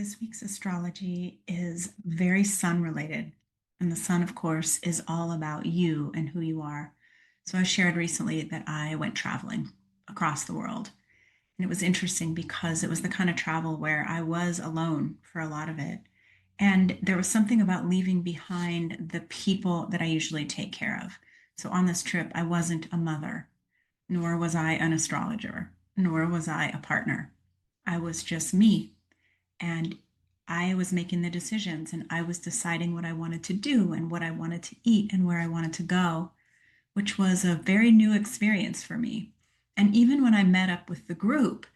This week's astrology is very sun related. And the sun, of course, is all about you and who you are. So I shared recently that I went traveling across the world. And it was interesting because it was the kind of travel where I was alone for a lot of it. And there was something about leaving behind the people that I usually take care of. So on this trip, I wasn't a mother, nor was I an astrologer, nor was I a partner. I was just me. And I was making the decisions and I was deciding what I wanted to do and what I wanted to eat and where I wanted to go, which was a very new experience for me. And even when I met up with the group,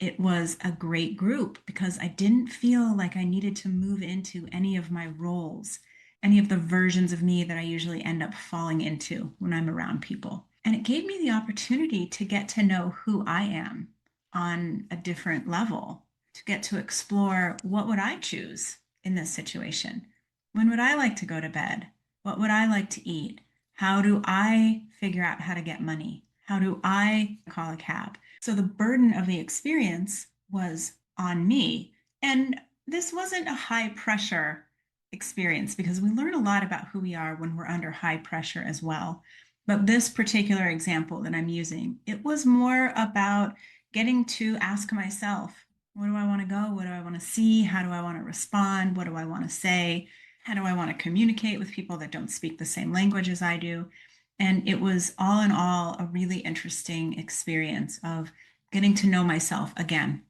it was a great group because I didn't feel like I needed to move into any of my roles, any of the versions of me that I usually end up falling into when I'm around people. And it gave me the opportunity to get to know who I am on a different level, to get to explore what would I choose in this situation? When would I like to go to bed? What would I like to eat? How do I figure out how to get money? How do I call a cab? So the burden of the experience was on me. And this wasn't a high pressure experience because we learn a lot about who we are when we're under high pressure as well. But this particular example that I'm using, it was more about getting to ask myself, where do I want to go? What do I want to see? How do I want to respond? What do I want to say? How do I want to communicate with people that don't speak the same language as I do? And it was all in all a really interesting experience of getting to know myself again.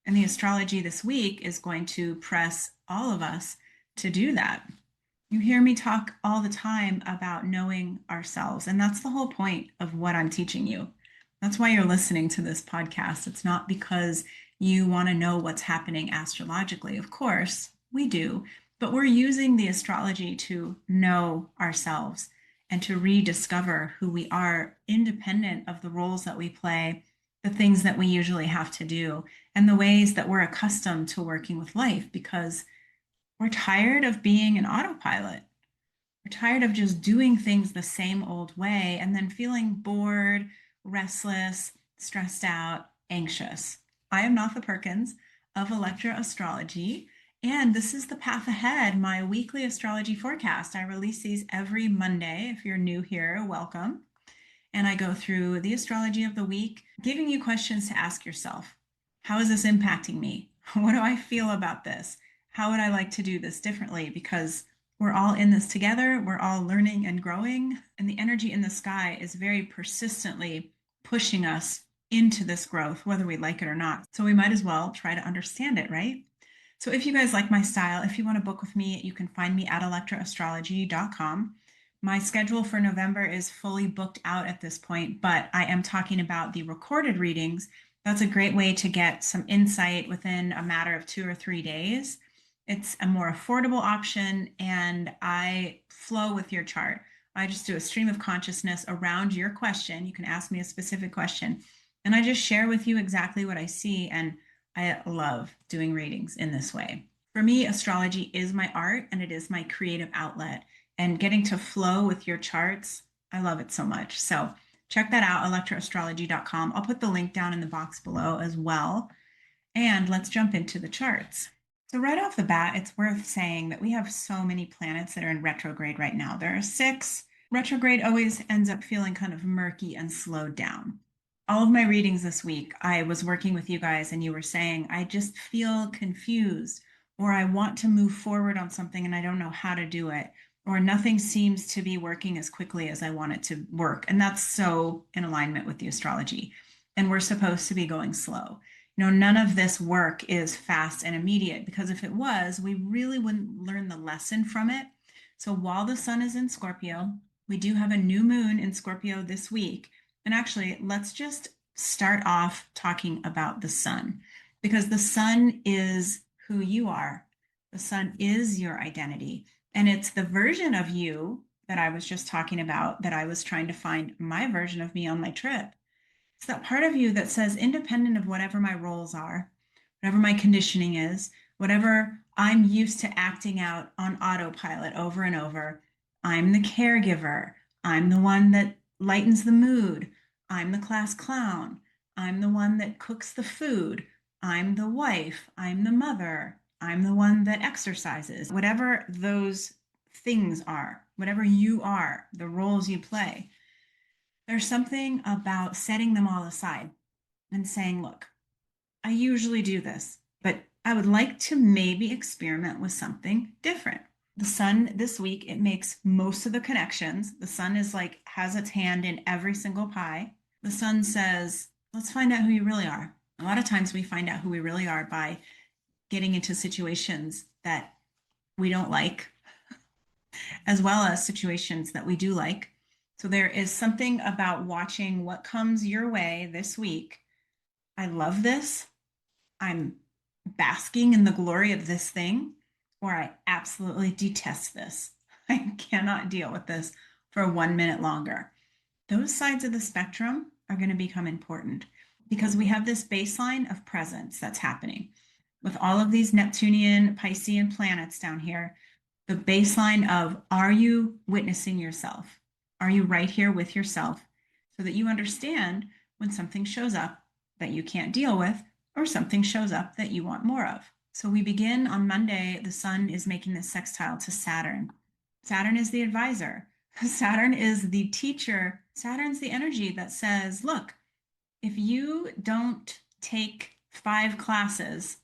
And the astrology this week is going to press all of us to do that. You hear me talk all the time about knowing ourselves, and that's the whole point of what I'm teaching you. That's why you're listening to this podcast. It's not because you want to know what's happening astrologically. Of course, we do, but we're using the astrology to know ourselves and to rediscover who we are independent of the roles that we play, the things that we usually have to do, and the ways that we're accustomed to working with life because we're tired of being an autopilot. We're tired of just doing things the same old way and then feeling bored, restless, stressed out, anxious. I am Notha Perkins of Electra Astrology, and this is the Path Ahead, my weekly astrology forecast. I release these every Monday. If you're new here, welcome. And I go through the astrology of the week, giving you questions to ask yourself. How is this impacting me? What do I feel about this? How would I like to do this differently? Because we're all in this together. We're all learning and growing. And the energy in the sky is very persistently pushing us into this growth, whether we like it or not. So we might as well try to understand it, right? So if you guys like my style, if you want to book with me, you can find me at electraastrology.com. My schedule for November is fully booked out at this point, but I am talking about the recorded readings. That's a great way to get some insight within a matter of 2 or 3 days. It's a more affordable option, and I flow with your chart. I just do a stream of consciousness around your question. You can ask me a specific question, and I just share with you exactly what I see. And I love doing readings in this way. For me, astrology is my art and it is my creative outlet. And getting to flow with your charts, I love it so much. So check that out, electraastrology.com. I'll put the link down in the box below as well. And let's jump into the charts. So right off the bat, it's worth saying that we have so many planets that are in retrograde right now. There are 6. Retrograde always ends up feeling kind of murky and slowed down. All of my readings this week, I was working with you guys and you were saying, I just feel confused, or I want to move forward on something and I don't know how to do it, or nothing seems to be working as quickly as I want it to work. And that's so in alignment with the astrology. And we're supposed to be going slow. None of this work is fast and immediate because if it was, we really wouldn't learn the lesson from it. So while the sun is in Scorpio, we do have a new moon in Scorpio this week. And actually, let's just start off talking about the sun because the sun is who you are. The sun is your identity. And it's the version of you that I was just talking about that I was trying to find my version of me on my trip. It's that part of you that says, independent of whatever my roles are, whatever my conditioning is, whatever I'm used to acting out on autopilot over and over, I'm the caregiver. I'm the one that lightens the mood. I'm the class clown. I'm the one that cooks the food. I'm the wife. I'm the mother. I'm the one that exercises. Whatever those things are, whatever you are, the roles you play, there's something about setting them all aside and saying, look, I usually do this, but I would like to maybe experiment with something different. The sun this week, it makes most of the connections. The sun is like, has its hand in every single pie. The sun says, let's find out who you really are. A lot of times we find out who we really are by getting into situations that we don't like, as well as situations that we do like. So there is something about watching what comes your way this week. I love this. I'm basking in the glory of this thing, or I absolutely detest this. I cannot deal with this for 1 minute longer. Those sides of the spectrum are going to become important because we have this baseline of presence that's happening. With all of these Neptunian, Piscean planets down here, the baseline of are you witnessing yourself? Are you right here with yourself so that you understand when something shows up that you can't deal with or something shows up that you want more of? So we begin on Monday. The sun is making this sextile to Saturn. Saturn is the advisor. Saturn is the teacher. Saturn's the energy that says, look, if you don't take 5 classes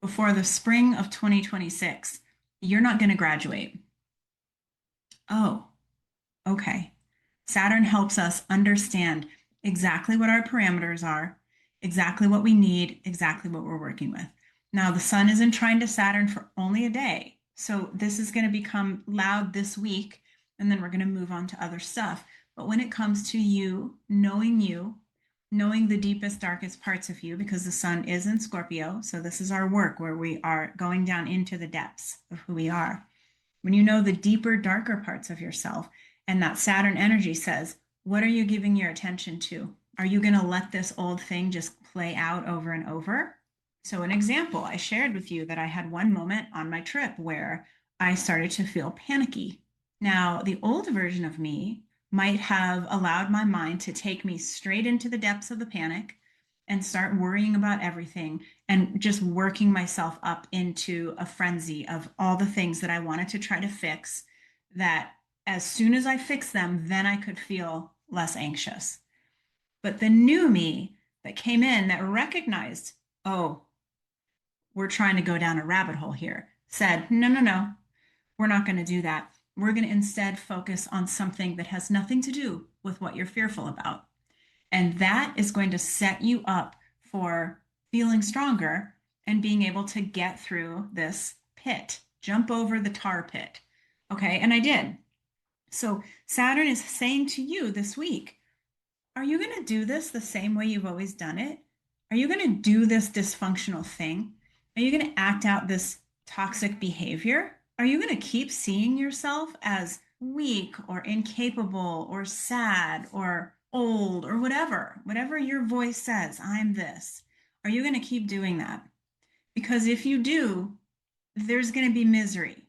before the spring of 2026, you're not going to graduate. Oh, okay. Saturn helps us understand exactly what our parameters are, exactly what we need, exactly what we're working with. Now, the sun isn't trine to Saturn for only a day. So this is going to become loud this week, and then we're going to move on to other stuff. But when it comes to you, knowing the deepest, darkest parts of you, because the sun is in Scorpio, so this is our work where we are going down into the depths of who we are. When you know the deeper, darker parts of yourself, and that Saturn energy says, what are you giving your attention to? Are you going to let this old thing just play out over and over? So, an example, I shared with you that I had one moment on my trip where I started to feel panicky. Now, the old version of me might have allowed my mind to take me straight into the depths of the panic and start worrying about everything and just working myself up into a frenzy of all the things that I wanted to try to fix, that as soon as I fix them, then I could feel less anxious. But the new me that came in that recognized, oh, we're trying to go down a rabbit hole here, said, no, no, no, we're not going to do that. We're going to instead focus on something that has nothing to do with what you're fearful about. And that is going to set you up for feeling stronger and being able to get through this pit, jump over the tar pit. Okay. And I did. So Saturn is saying to you this week, are you going to do this the same way you've always done it? Are you going to do this dysfunctional thing? Are you going to act out this toxic behavior? Are you going to keep seeing yourself as weak or incapable or sad or old or whatever your voice says, I'm this? Are you going to keep doing that? Because if you do, there's going to be misery.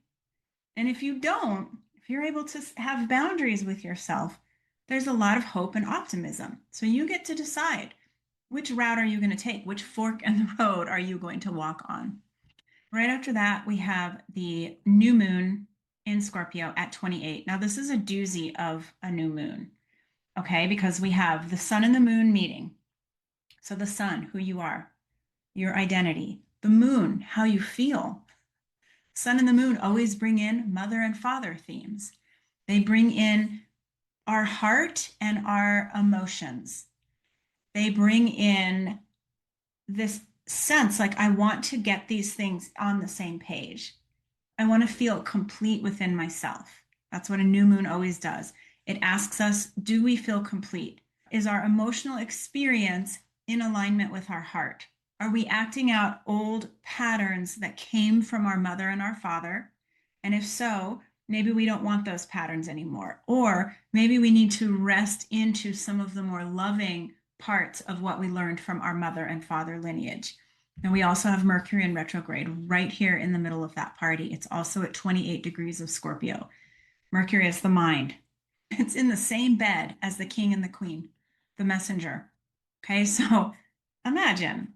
And if you don't, if you're able to have boundaries with yourself, there's a lot of hope and optimism. So you get to decide, which route are you going to take? Which fork in the road are you going to walk on? Right after that, we have the new moon in Scorpio at 28. Now, this is a doozy of a new moon, okay? Because we have the sun and the moon meeting. So the sun, who you are, your identity, the moon, how you feel. Sun and the moon always bring in mother and father themes. They bring in our heart and our emotions. They bring in this sense like, I want to get these things on the same page. I want to feel complete within myself. That's what a new moon always does. It asks us, do we feel complete? Is our emotional experience in alignment with our heart? Are we acting out old patterns that came from our mother and our father? And if so, maybe we don't want those patterns anymore. Or maybe we need to rest into some of the more loving parts of what we learned from our mother and father lineage. And we also have Mercury in retrograde right here in the middle of that party. It's also at 28 degrees of Scorpio. Mercury is the mind. It's in the same bed as the king and the queen, the messenger. Okay, so imagine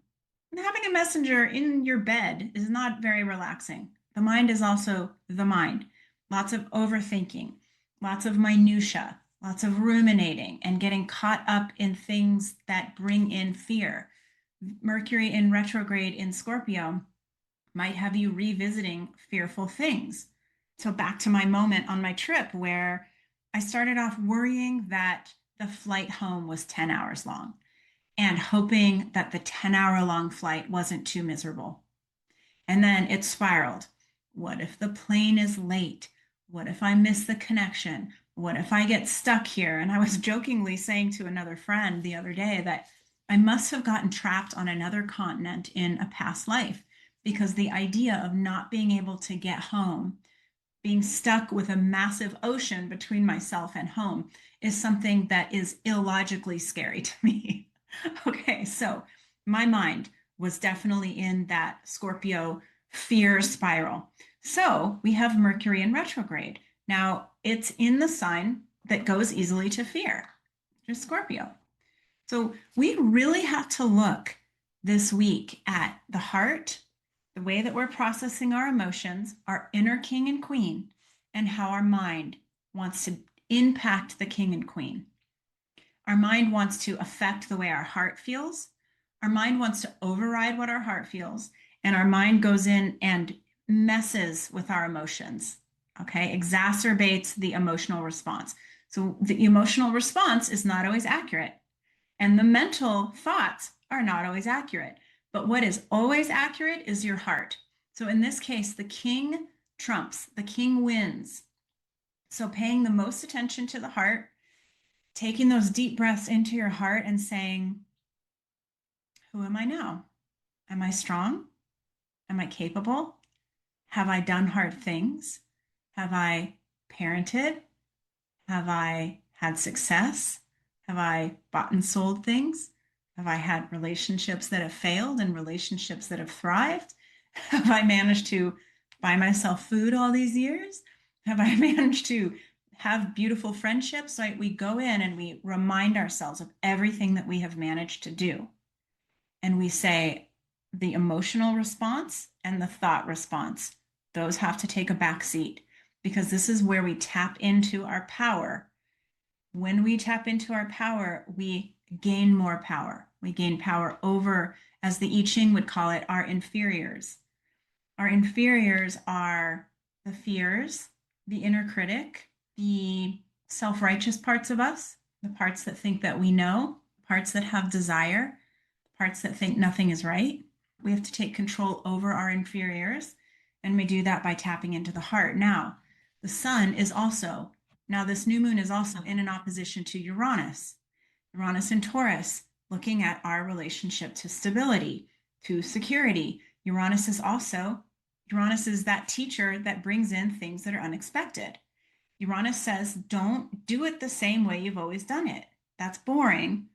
Having a messenger in your bed is not very relaxing. The mind is also the mind. Lots of overthinking, lots of minutia, lots of ruminating, and getting caught up in things that bring in fear. Mercury in retrograde in Scorpio might have you revisiting fearful things. So, back to my moment on my trip where I started off worrying that the flight home was 10 hours long and hoping that the 10-hour long flight wasn't too miserable. And then it spiraled. What if the plane is late? What if I miss the connection? What if I get stuck here? And I was jokingly saying to another friend the other day that I must have gotten trapped on another continent in a past life because the idea of not being able to get home, being stuck with a massive ocean between myself and home, is something that is illogically scary to me. Okay, so my mind was definitely in that Scorpio fear spiral. So we have Mercury in retrograde. Now it's in the sign that goes easily to fear, just Scorpio. So we really have to look this week at the heart, the way that we're processing our emotions, our inner king and queen, and how our mind wants to impact the king and queen. Our mind wants to affect the way our heart feels. Our mind wants to override what our heart feels. And our mind goes in and messes with our emotions, okay? Exacerbates the emotional response. So the emotional response is not always accurate. And the mental thoughts are not always accurate. But what is always accurate is your heart. So in this case, the king trumps, the king wins. So paying the most attention to the heart, taking those deep breaths into your heart and saying, who am I now? Am I strong? Am I capable? Have I done hard things? Have I parented? Have I had success? Have I bought and sold things? Have I had relationships that have failed and relationships that have thrived? Have I managed to buy myself food all these years? Have I managed to have beautiful friendships? Right? We go in and we remind ourselves of everything that we have managed to do. And we say the emotional response and the thought response, those have to take a back seat because this is where we tap into our power. When we tap into our power, we gain more power. We gain power over, as the I Ching would call it, our inferiors. Our inferiors are the fears, the inner critic, the self righteous parts of us, the parts that think that we know, parts that have desire, parts that think nothing is right. We have to take control over our inferiors, and we do that by tapping into the heart. Now, the sun is also, now this new moon is also in an opposition to Uranus. Uranus in Taurus, looking at our relationship to stability, to security. Uranus is that teacher that brings in things that are unexpected. Uranus says, don't do it the same way you've always done it. That's boring.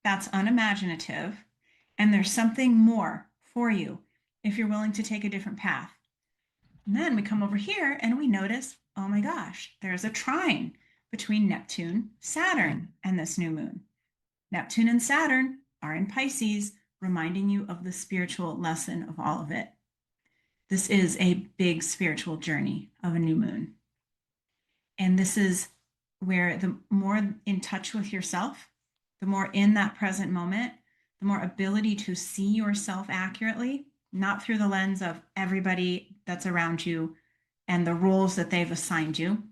That's unimaginative. And there's something more for you if you're willing to take a different path. And then we come over here and we notice, oh my gosh, there's a trine between Neptune, Saturn, and this new moon. Neptune and Saturn are in Pisces, reminding you of the spiritual lesson of all of it. This is a big spiritual journey of a new moon. And this is where the more in touch with yourself, the more in that present moment, the more ability to see yourself accurately, not through the lens of everybody that's around you and the roles that they've assigned you,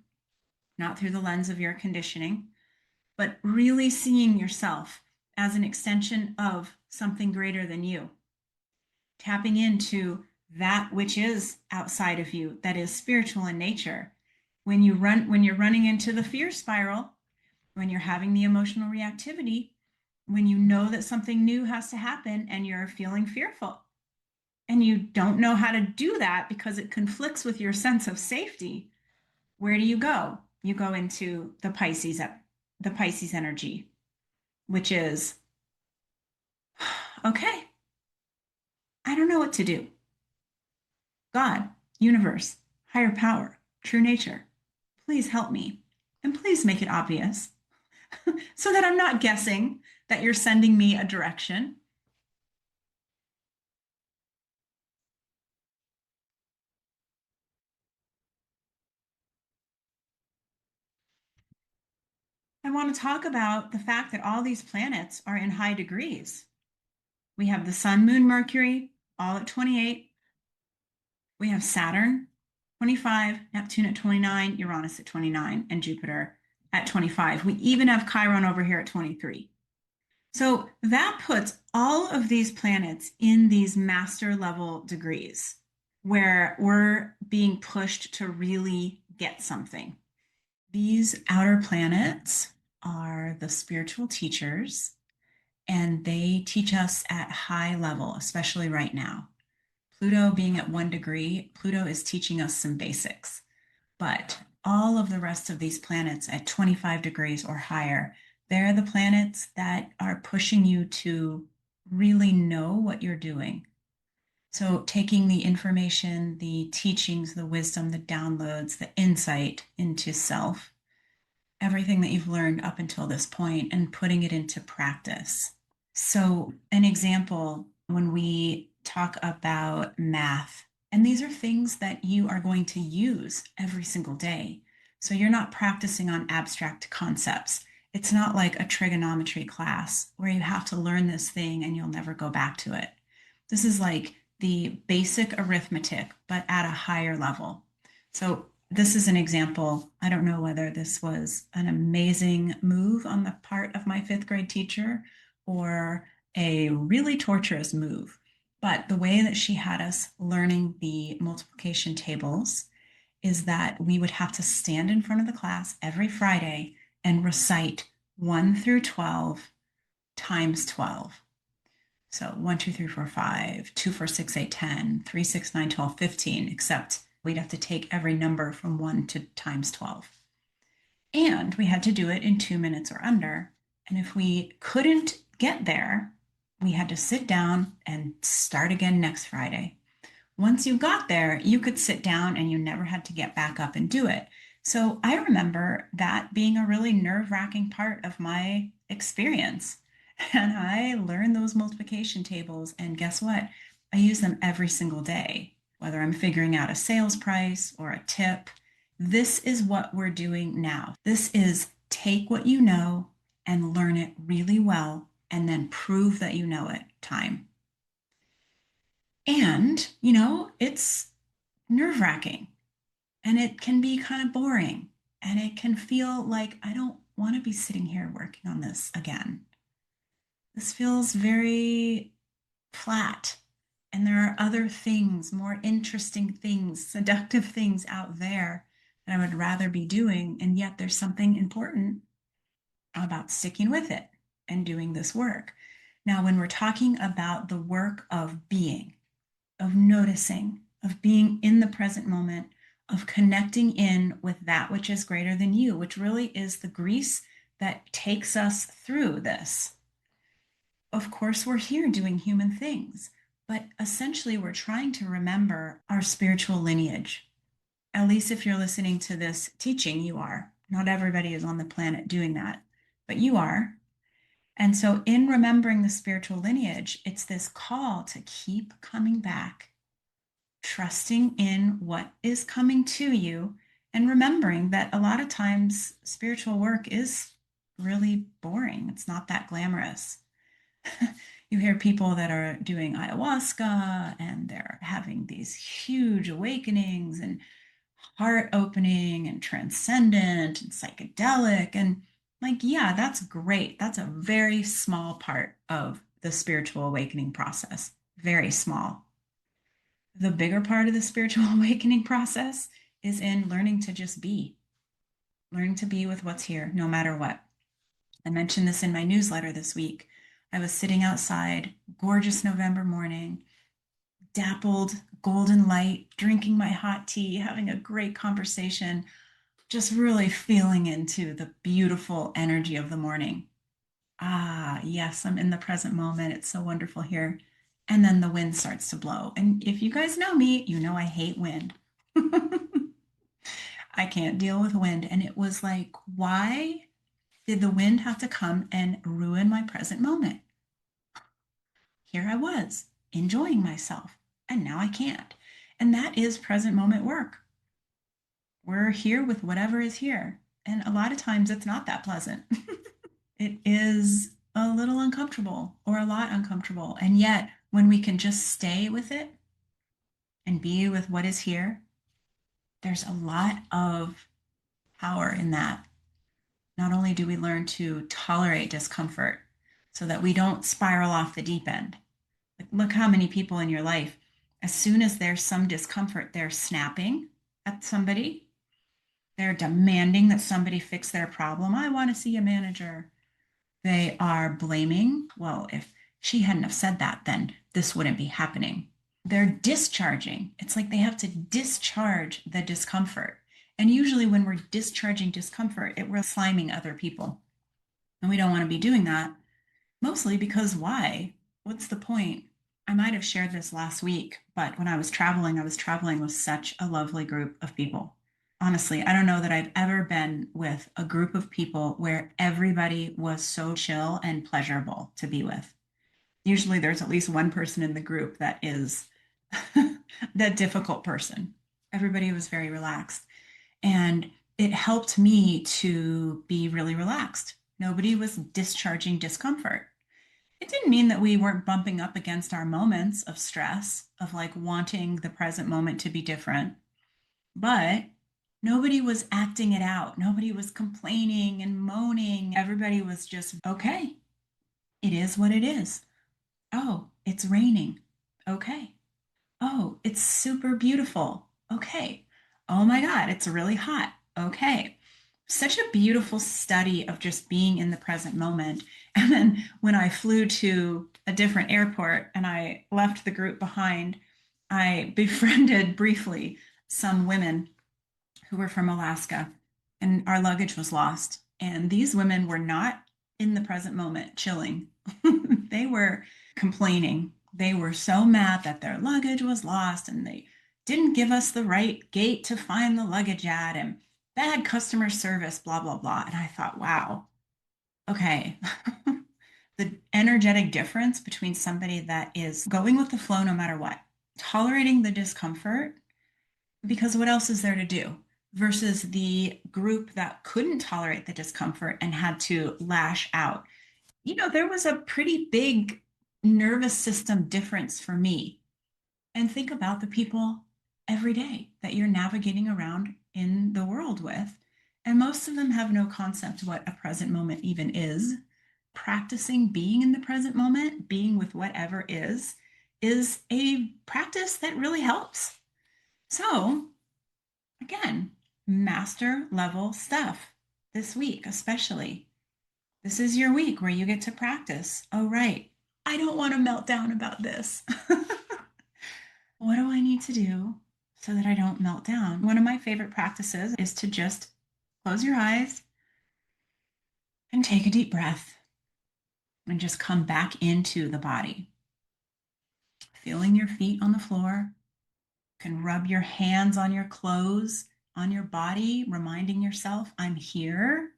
not through the lens of your conditioning, but really seeing yourself as an extension of something greater than you, tapping into that which is outside of you, that is spiritual in nature. When you're running into the fear spiral, when you're having the emotional reactivity, when you know that something new has to happen and you're feeling fearful and you don't know how to do that because it conflicts with your sense of safety, where do you go? You go into the Pisces energy, which is, okay, I don't know what to do. God, universe, higher power, true nature, please help me. And please make it obvious so that I'm not guessing that you're sending me a direction. I want to talk about the fact that all these planets are in high degrees. We have the Sun, Moon, Mercury, all at 28. We have Saturn, 25, Neptune at 29, Uranus at 29, and Jupiter at 25. We even have Chiron over here at 23. So that puts all of these planets in these master level degrees where we're being pushed to really get something. These outer planets are the spiritual teachers, and they teach us at high level, especially right now. Pluto being at 1 degree, Pluto is teaching us some basics. But all of the rest of these planets at 25 degrees or higher, they're the planets that are pushing you to really know what you're doing. So, taking the information, the teachings, the wisdom, the downloads, the insight into self, everything that you've learned up until this point, and putting it into practice. So, an example when we talk about math, and these are things that you are going to use every single day. So, you're not practicing on abstract concepts. It's not like a trigonometry class where you have to learn this thing and you'll never go back to it. This is like the basic arithmetic, but at a higher level. So, this is an example. I don't know whether this was an amazing move on the part of my fifth grade teacher or a really torturous move. But the way that she had us learning the multiplication tables is that we would have to stand in front of the class every Friday and recite 1 through 12 times 12. So 1, 2, 3, 4, 5, 2, 4, 6, 8, 10, 3, 6, 9, 12, 15, except we'd have to take every number from 1 to times 12. And we had to do it in 2 minutes or under. And if we couldn't get there, we had to sit down and start again next Friday. Once you got there, you could sit down and you never had to get back up and do it. So I remember that being a really nerve-wracking part of my experience. And I learned those multiplication tables, and guess what? I use them every single day, whether I'm figuring out a sales price or a tip. This is what we're doing now. This is take what you know and learn it really well, and then prove that you know it time. And, it's nerve wracking and it can be kind of boring and it can feel like I don't want to be sitting here working on this again. This feels very flat. And there are other things, more interesting things, seductive things out there that I would rather be doing. And yet there's something important about sticking with it and doing this work. Now, when we're talking about the work of being, of noticing, of being in the present moment, of connecting in with that which is greater than you, which really is the grease that takes us through this. Of course, we're here doing human things, but essentially we're trying to remember our spiritual lineage. At least if you're listening to this teaching, you are. Not everybody is on the planet doing that, but you are. And so, in remembering the spiritual lineage, it's this call to keep coming back, trusting in what is coming to you, and remembering that a lot of times spiritual work is really boring. It's not that glamorous. You hear people that are doing ayahuasca and they're having these huge awakenings and heart opening and transcendent and psychedelic. And like, yeah, that's great. That's a very small part of the spiritual awakening process. Very small. The bigger part of the spiritual awakening process is in learning to just be, learning to be with what's here, no matter what. I mentioned this in my newsletter this week. I was sitting outside, gorgeous November morning, dappled golden light, drinking my hot tea, having a great conversation, just really feeling into the beautiful energy of the morning. Ah, yes, I'm in the present moment. It's so wonderful here. And then the wind starts to blow. And if you guys know me, you know I hate wind. I can't deal with wind. And it was like, why did the wind have to come and ruin my present moment? Here I was enjoying myself, and now I can't. And that is present moment work. We're here with whatever is here. And a lot of times it's not that pleasant. It is a little uncomfortable or a lot uncomfortable. And yet, when we can just stay with it and be with what is here, there's a lot of power in that. Not only do we learn to tolerate discomfort so that we don't spiral off the deep end. Like, look how many people in your life, as soon as there's some discomfort, they're snapping at somebody. They're demanding that somebody fix their problem. I want to see a manager. They are blaming. Well, if she hadn't have said that, then this wouldn't be happening. They're discharging. It's like they have to discharge the discomfort. And usually when we're discharging discomfort, we're sliming other people. And we don't want to be doing that. Mostly because why? What's the point? I might have shared this last week, but when I was traveling with such a lovely group of people. Honestly, I don't know that I've ever been with a group of people where everybody was so chill and pleasurable to be with. Usually there's at least one person in the group that is that difficult person. Everybody was very relaxed. And it helped me to be really relaxed. Nobody was discharging discomfort. It didn't mean that we weren't bumping up against our moments of stress, of like wanting the present moment to be different, but nobody was acting it out. Nobody was complaining and moaning. Everybody was just, okay, it is what it is. Oh, it's raining. Okay. Oh, it's super beautiful. Okay. Oh my God, it's really hot. Okay. Such a beautiful study of just being in the present moment. And then when I flew to a different airport and I left the group behind, I befriended briefly some women who were from Alaska, and our luggage was lost. And these women were not in the present moment chilling. They were complaining. They were so mad that their luggage was lost and they didn't give us the right gate to find the luggage at, and bad customer service, blah, blah, blah. And I thought, wow, okay. The energetic difference between somebody that is going with the flow no matter what, tolerating the discomfort, because what else is there to do? Versus the group that couldn't tolerate the discomfort and had to lash out. There was a pretty big nervous system difference for me. And think about the people every day that you're navigating around in the world with. And most of them have no concept what a present moment even is. Practicing being in the present moment, being with whatever is a practice that really helps. So, again, master level stuff this week, especially. This is your week where you get to practice. Oh, right. I don't want to melt down about this. What do I need to do so that I don't melt down? One of my favorite practices is to just close your eyes and take a deep breath and just come back into the body. Feeling your feet on the floor. You can rub your hands on your clothes, on your body, reminding yourself, I'm here.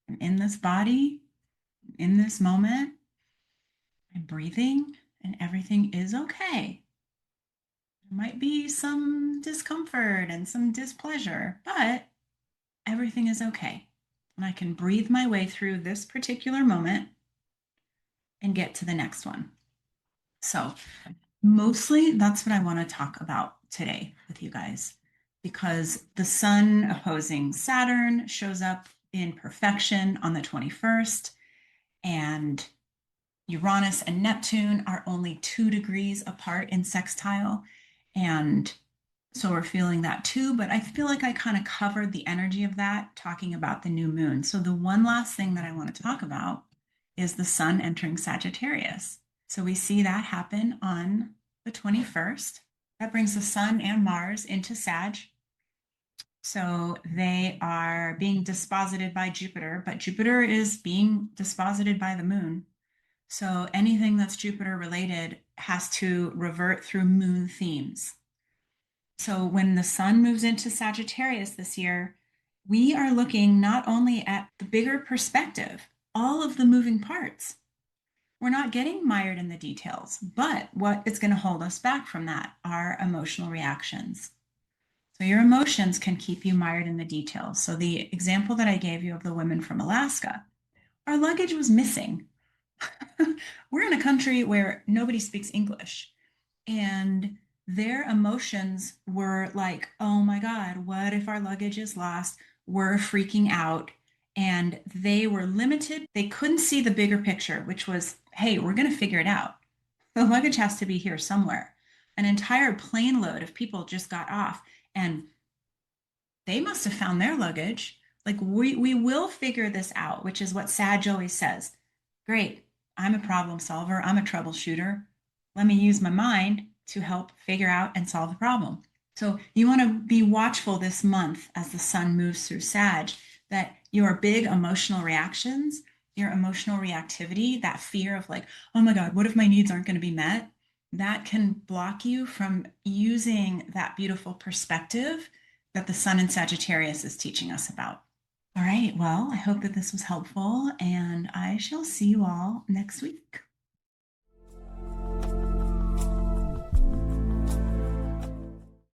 I'm in this body, in this moment. I'm breathing and everything is okay. There might be some discomfort and some displeasure, but everything is okay. And I can breathe my way through this particular moment and get to the next one. So, mostly that's what I want to talk about today with you guys, because the sun opposing Saturn shows up in perfection on the 21st, and Uranus and Neptune are only 2 degrees apart in sextile. And so we're feeling that too. But I feel like I kind of covered the energy of that talking about the new moon. So the one last thing that I want to talk about is the sun entering Sagittarius. So we see that happen on the 21st. That brings the sun and Mars into Sag. So they are being disposited by Jupiter, but Jupiter is being disposited by the moon. So anything that's Jupiter related has to revert through moon themes. So when the sun moves into Sagittarius this year, we are looking not only at the bigger perspective, all of the moving parts. We're not getting mired in the details, but what is going to hold us back from that are emotional reactions. So your emotions can keep you mired in the details. So the example that I gave you of the women from Alaska, our luggage was missing. We're in a country where nobody speaks English, and their emotions were like, oh my God, what if our luggage is lost? We're freaking out. And they were limited. They couldn't see the bigger picture, which was, hey, we're going to figure it out. The luggage has to be here somewhere. An entire plane load of people just got off, and they must have found their luggage. Like we will figure this out, which is what Sag always says. Great, I'm a problem solver, I'm a troubleshooter. Let me use my mind to help figure out and solve the problem. So you want to be watchful this month as the sun moves through Sag, that your big emotional reactions, your emotional reactivity, that fear of like, oh my God, what if my needs aren't going to be met? That can block you from using that beautiful perspective that the sun in Sagittarius is teaching us about. All right. Well, I hope that this was helpful, and I shall see you all next week.